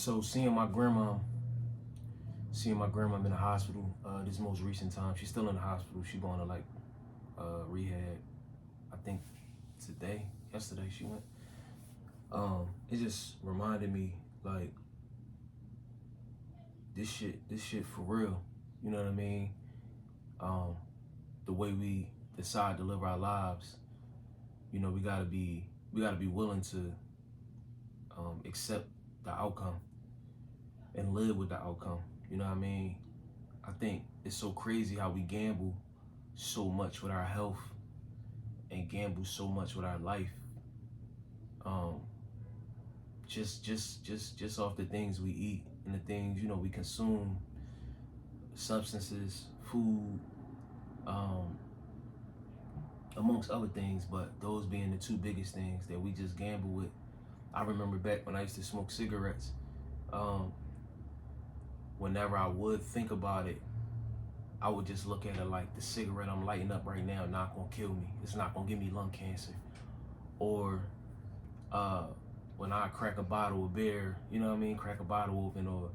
So seeing my grandma in the hospital. This most recent time, she's still in the hospital. She going to like rehab. I think yesterday she went. It just reminded me like this shit for real. You know what I mean? Um, the way we decide to live our lives, we gotta be willing to accept the outcome and live with the outcome. You know what I mean? I think it's so crazy how we gamble so much with our health and gamble so much with our life. Um, just off the things we eat and the things we consume, substances, food, um, amongst other things. But those being the two biggest things that we just gamble with. I remember back when I used to smoke cigarettes. Um, Whenever I would think about it, I would just look at it like the cigarette I'm lighting up right now not gonna kill me. It's not gonna give me lung cancer. Or uh, when I crack a bottle of beer, crack a bottle open or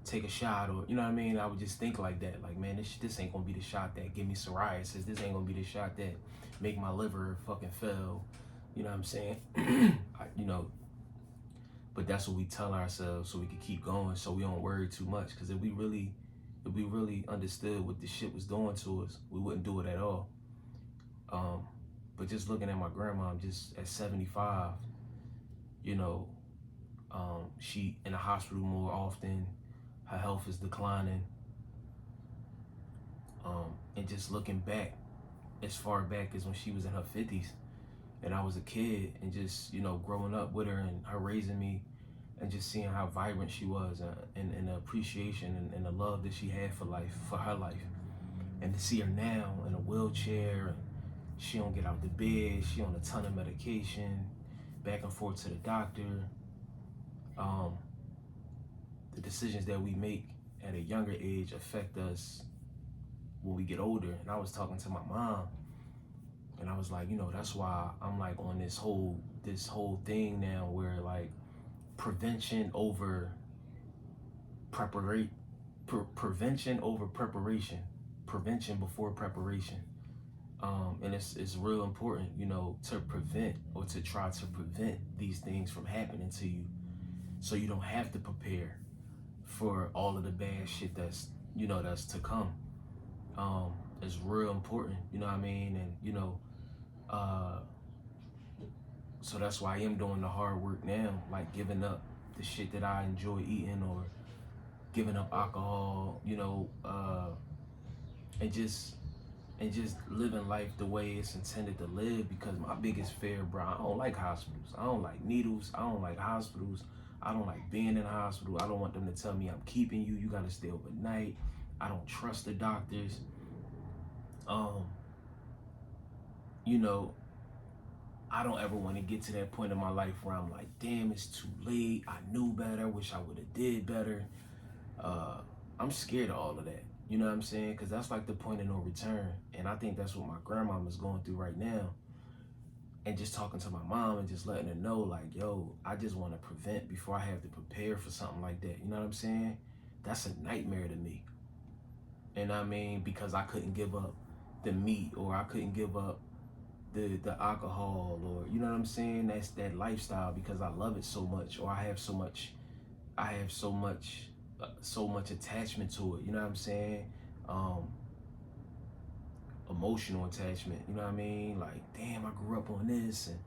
take a shot, or I would just think like that. Like, man, this ain't gonna be the shot that give me psoriasis. This ain't gonna be the shot that make my liver fucking fail. You know what I'm saying? But that's what we tell ourselves so we can keep going, so we don't worry too much. Because if we really understood what this shit was doing to us, we wouldn't do it at all. But just looking at my grandma, I'm just at 75, she in the hospital more often, her health is declining. And just looking back, as far back as when she was in her 50s, and I was a kid, and just growing up with her and her raising me, and just seeing how vibrant she was, and the appreciation and the love that she had for her life, and to see her now in a wheelchair, and she don't get out the bed, she on a ton of medication, back and forth to the doctor. The decisions that we make at a younger age affect us when we get older. And I was talking to my mom, and I was like, that's why I'm like on this whole thing now, where like prevention over preparation, prevention before preparation. And it's real important, to prevent, or to try to prevent these things from happening to you, so you don't have to prepare for all of the bad shit that's to come. It's real important, you know what I mean? And so that's why I am doing the hard work now, like giving up the shit that I enjoy eating, or giving up alcohol, and just living life the way it's intended to live. Because my biggest fear, bro, I don't like hospitals. I don't like needles. I don't like hospitals. I don't like being in a hospital. I don't want them to tell me I'm keeping you. You gotta stay overnight. I don't trust the doctors. I don't ever want to get to that point in my life where I'm like, damn, it's too late. I knew better. Wish I would have did better. I'm scared of all of that. You know what I'm saying? Because that's like the point of no return. And I think that's what my grandmom is going through right now. And just talking to my mom and just letting her know, like, yo, I just want to prevent before I have to prepare for something like that. You know what I'm saying? That's a nightmare to me. And I mean, because I couldn't give up the meat, or I couldn't give up the alcohol, or you know what I'm saying? That's that lifestyle, because I love it so much, or I have so much attachment to it. You know what I'm saying? Emotional attachment. You know what I mean? Like, damn, I grew up on this, and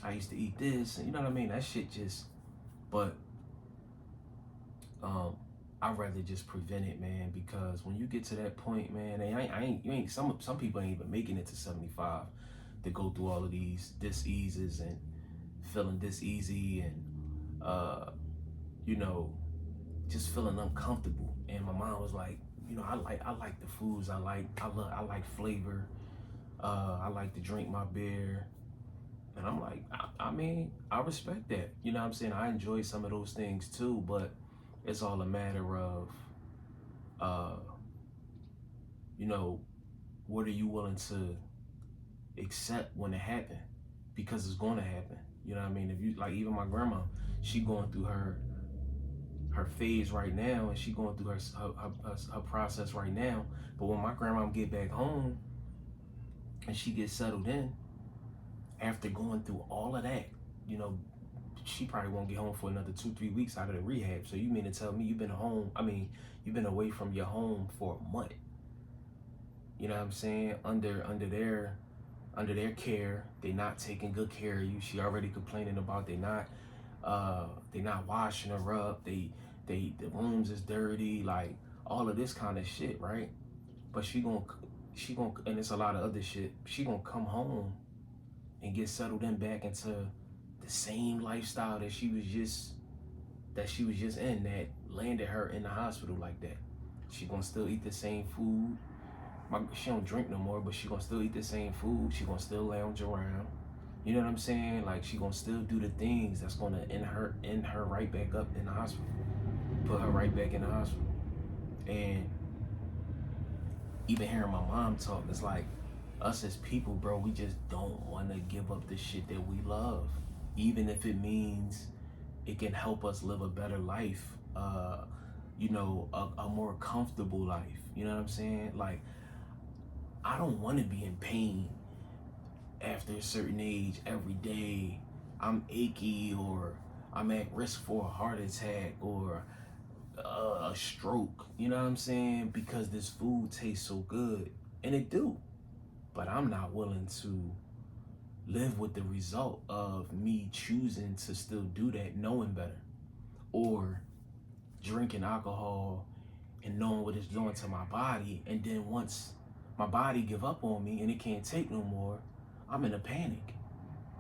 I used to eat this, and you know what I mean? That shit just. But I'd rather just prevent it, man, because when you get to that point, man, some people ain't even making it to 75 to go through all of these diseases and feeling diseasy, and just feeling uncomfortable. And my mom was like, I like the foods I like flavor. I like to drink my beer. And I'm like, I mean, I respect that. You know what I'm saying? I enjoy some of those things too, but it's all a matter of, what are you willing to accept when it happens? Because it's going to happen. You know what I mean? If you, like, even my grandma, she going through her her phase right now, and she going through her process right now. But when my grandma get back home and she gets settled in after going through all of that, you know, she probably won't get home for another 2-3 weeks out of the rehab. So you mean to tell me you've been home? I mean, you've been away from your home for a month. You know what I'm saying? Under their care, they not taking good care of you. She already complaining about they not washing her up. The rooms is dirty, like all of this kind of shit, right? But she gonna, and it's a lot of other shit. She gonna come home and get settled in back into the same lifestyle that she was just in, that landed her in the hospital like that. She gonna still eat the same food. She don't drink no more, but she gonna still eat the same food. She gonna still lounge around. You know what I'm saying? Like, she gonna still do the things that's gonna end her right back up in the hospital, put her right back in the hospital. And even hearing my mom talk, it's like, us as people, bro, we just don't want to give up the shit that we love, even if it means it can help us live a better life, you know, a more comfortable life. You know what I'm saying? Like, I don't want to be in pain after a certain age every day. I'm achy, or I'm at risk for a heart attack, or a stroke. You know what I'm saying? Because this food tastes so good, and it do. But I'm not willing to live with the result of me choosing to still do that, knowing better, or drinking alcohol and knowing what it's doing to my body. And then once my body give up on me and it can't take no more, I'm in a panic.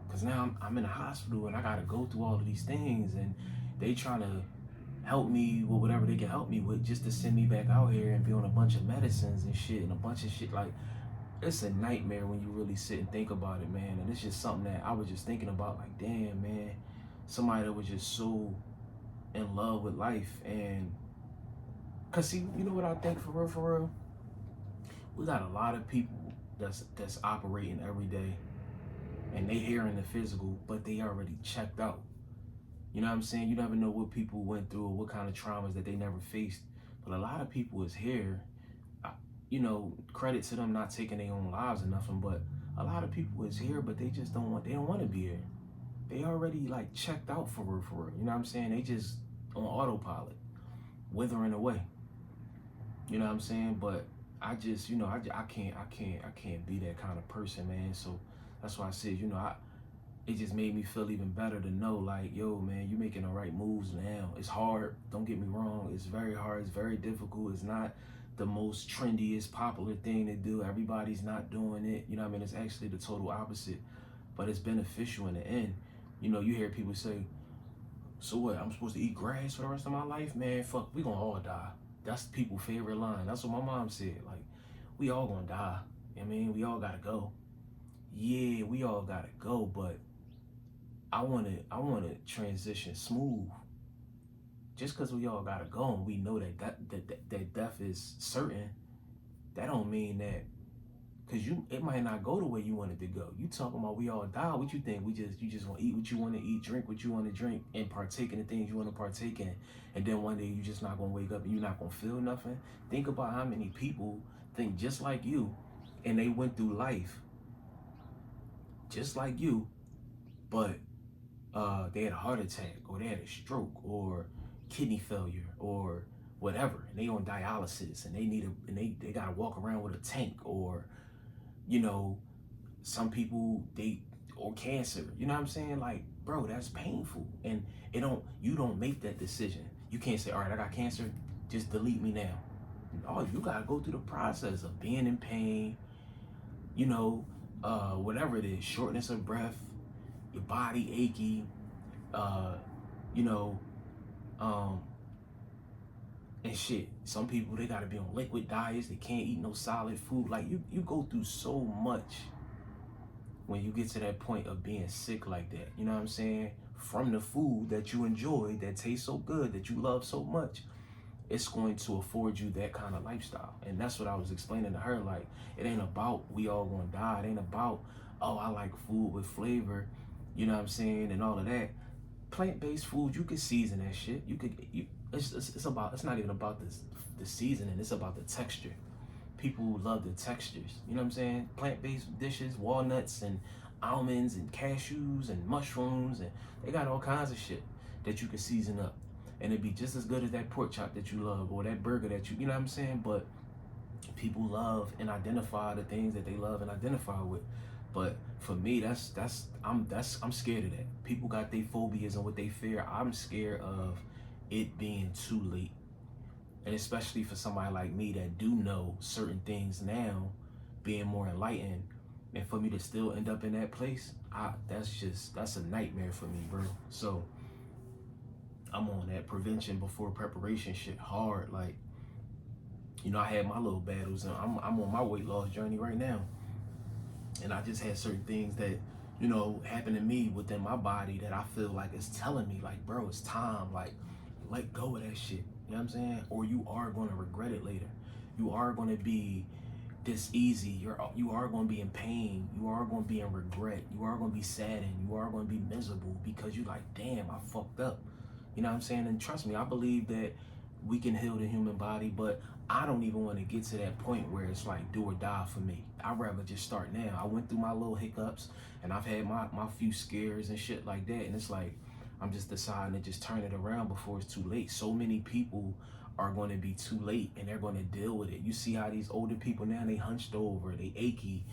Because now I'm in a hospital and I got to go through all of these things, and they trying to help me with whatever they can help me with, just to send me back out here and be on a bunch of medicines and shit, and a bunch of shit. Like, it's a nightmare when you really sit and think about it, man. And it's just something that I was just thinking about, like, damn, man, somebody that was just so in love with life. And cause see, you know what I think, for real, we got a lot of people that's operating every day, and they here in the physical, but they already checked out. You know what I'm saying? You never know what people went through or what kind of traumas that they never faced. But a lot of people is here, you know, credit to them not taking their own lives or nothing, but a lot of people is here, but they just don't want to be here. They already, like, checked out, for real. You know what I'm saying? They just on autopilot, withering away. You know what I'm saying? But I just, you know, I can't be that kind of person, man. So that's why I said, you know, it just made me feel even better to know, like, yo, man, you making the right moves now. It's hard, don't get me wrong. It's very hard, it's very difficult. It's not the most trendiest, popular thing to do. Everybody's not doing it. You know what I mean? It's actually the total opposite, but it's beneficial in the end. You know, you hear people say, so what, I'm supposed to eat grass for the rest of my life? Man, fuck, we gonna all die. That's people's favorite line. That's what my mom said. Like, we all gonna die. I mean, we all gotta go. Yeah, we all gotta go, but I wanna transition smooth. Just cause we all gotta go and we know that death is certain, that don't mean that, cause it might not go the way you want it to go. You talking about we all die? What you think? You just want to eat what you want to eat, drink what you want to drink, and partake in the things you want to partake in, and then one day you just not gonna wake up and you're not gonna feel nothing? Think about how many people think just like you, and they went through life just like you, but they had a heart attack, or they had a stroke, or kidney failure, or whatever, and they on dialysis, and they gotta walk around with a tank, or, you know, some people, or cancer. You know what I'm saying? Like, bro, that's painful, and you don't make that decision. You can't say, all right, I got cancer, just delete me now. No, you gotta go through the process of being in pain, you know, whatever it is, shortness of breath, your body achy, you know, and shit. Some people, they gotta be on liquid diets. They can't eat no solid food. Like, you go through so much when you get to that point of being sick like that. You know what I'm saying? From the food that you enjoy, that tastes so good, that you love so much, it's going to afford you that kind of lifestyle. And that's what I was explaining to her. Like, it ain't about we all gonna die. It ain't about, oh, I like food with flavor, you know what I'm saying, and all of that. Plant-based food, you can season that shit. it's not even about the seasoning. It's about the texture. People love the textures. You know what I'm saying? Plant-based dishes, walnuts and almonds and cashews and mushrooms, and they got all kinds of shit that you can season up, and it'd be just as good as that pork chop that you love or that burger that you know what I'm saying. But people love and identify the things that they love and identify with. But for me, I'm scared of that. People got their phobias and what they fear. I'm scared of it being too late. And especially for somebody like me that do know certain things now, being more enlightened, and for me to still end up in that place, that's a nightmare for me, bro. So I'm on that prevention before preparation shit hard. Like, you know, I had my little battles, and I'm on my weight loss journey right now. And I just had certain things that, you know, happened to me within my body that I feel like it's telling me, like, bro, it's time. Like, let go of that shit. You know what I'm saying? Or you are going to regret it later. You are going to be diseasy. You are going to be in pain. You are going to be in regret. You are going to be saddened. You are going to be miserable because you like, damn, I fucked up. You know what I'm saying? And trust me, I believe that we can heal the human body, but I don't even want to get to that point where it's like do or die for me. I'd rather just start now. I went through my little hiccups, and I've had my few scares and shit like that, and it's like I'm just deciding to just turn it around before it's too late. So many people are going to be too late, and they're going to deal with it. You see how these older people now, they hunched over, they achy,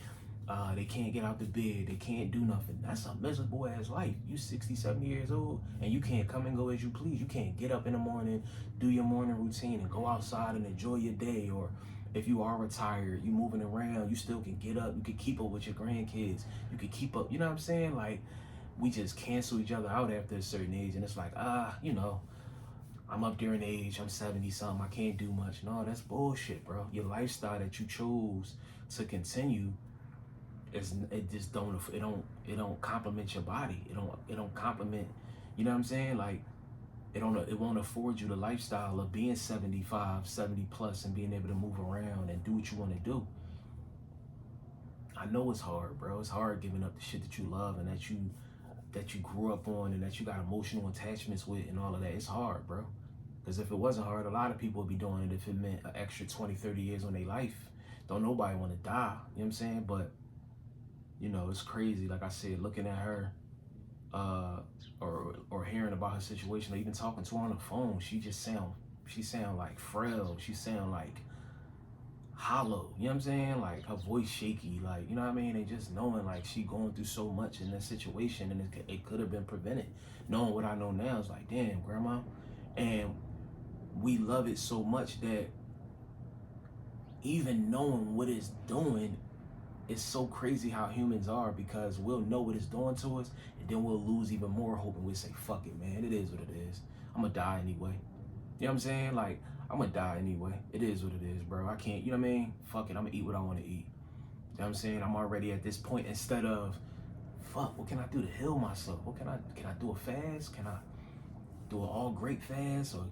they can't get out the bed, they can't do nothing. That's a miserable ass life. You 60, 70 years old, and you can't come and go as you please. You can't get up in the morning, do your morning routine, and go outside and enjoy your day. Or if you are retired, you moving around, you still can get up, you can keep up with your grandkids, you can keep up, you know what I'm saying? Like, we just cancel each other out after a certain age, and it's like, you know, I'm up there in age, I'm 70 something, I can't do much. No, that's bullshit, bro. Your lifestyle that you chose to continue, it don't complement your body. It don't complement, you know what I'm saying? Like, it won't afford you the lifestyle of being 75, 70 plus and being able to move around and do what you want to do. I know it's hard, bro. It's hard giving up the shit that you love and that you grew up on and that you got emotional attachments with and all of that. It's hard, bro. Because if it wasn't hard, a lot of people would be doing it if it meant an extra 20, 30 years on their life. Don't nobody want to die, you know what I'm saying? But, you know, it's crazy. Like I said, looking at her, or hearing about her situation, or even talking to her on the phone, she sound like frail. She sound like hollow, you know what I'm saying? Like her voice shaky, like, you know what I mean? And just knowing like she going through so much in this situation, and it could have been prevented. Knowing what I know now is like, damn, grandma. And we love it so much that even knowing what it's doing, it's so crazy how humans are, because we'll know what it's doing to us, and then we'll lose even more hope, and we'll say, fuck it, man, it is what it is. I'm gonna die anyway. You know what I'm saying? Like, I'm gonna die anyway. It is what it is, bro. I can't, you know what I mean? Fuck it, I'm gonna eat what I wanna eat. You know what I'm saying? I'm already at this point. Instead of, fuck, what can I do to heal myself? Can I do a fast? Can I do an all grape fast? Or,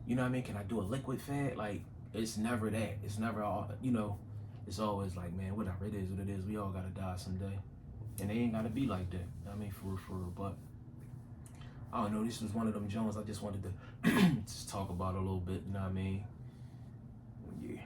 you know what I mean? Can I do a liquid fast? Like, it's never that. It's never all, you know, it's always like, man, whatever, it is what it is. We all gotta die someday. And they ain't gotta be like that. I mean, for real, but I don't know, this was one of them Jones I just wanted to just talk about a little bit, you know what I mean? Yeah.